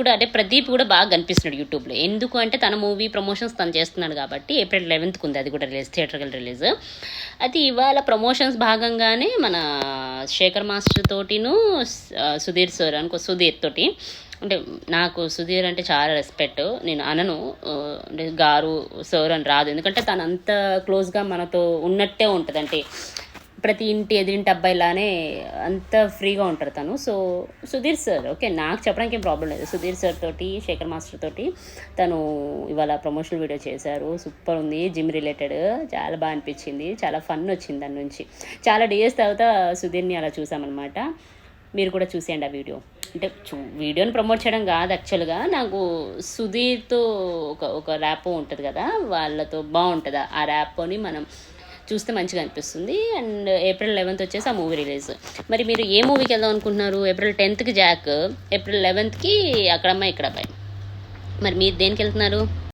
కూడా అంటే ప్రదీప్ కూడా బాగా కనిపిస్తున్నాడు యూట్యూబ్లో. ఎందుకు అంటే తన మూవీ ప్రమోషన్స్ తను చేస్తున్నాడు కాబట్టి. ఏప్రిల్ 11th ఉంది అది కూడా రిలీజ్, థియేటర్కి రిలీజ్. అయితే ఇవాళ ప్రమోషన్స్ భాగంగానే మన శేఖర్ మాస్టర్ తోటిను సుధీర్ సార్ అనుకో, సుధీర్ తోటి, అంటే నాకు సుధీర్ అంటే చాలా రెస్పెక్ట్. నేను అనను అంటే గారు సార్ అని రాదు, ఎందుకంటే తను అంత క్లోజ్గా మనతో ఉన్నట్టే ఉంటుంది. అంటే ప్రతి ఇంటి ఎదిరింటి అబ్బాయిలానే అంత ఫ్రీగా ఉంటారు తను. సో సుధీర్ సార్ ఓకే, నాకు చెప్పడానికి ఏం ప్రాబ్లం లేదు. సుధీర్ సార్ తోటి, శేఖర్ మాస్టర్ తోటి తను ఇవాళ ప్రమోషనల్ వీడియో చేశారు. సూపర్ ఉంది, జిమ్ రిలేటెడ్, చాలా బాగా అనిపించింది, చాలా ఫన్ వచ్చింది దాని నుంచి. చాలా డేస్ తర్వాత సుధీర్ని అలా చూసామన్నమాట. మీరు కూడా చూసేయండి ఆ వీడియో. అంటే వీడియోని ప్రమోట్ చేయడం కాదు యాక్చువల్గా, నాకు సుధీర్తో ఒక ర్యాపో ఉంటుంది కదా, వాళ్ళతో బాగుంటుంది. ఆ ర్యాపోని మనం చూస్తే మంచిగా అనిపిస్తుంది. అండ్ ఏప్రిల్ 11th వచ్చేసి ఆ మూవీ రిలీజ్. మరి మీరు ఏ మూవీకి వెళ్దాం అనుకుంటున్నారు? April 10th Jack, April 11th అక్కడమ్మాయి ఇక్కడ అబ్బాయి. మరి మీరు దేనికి వెళ్తున్నారు?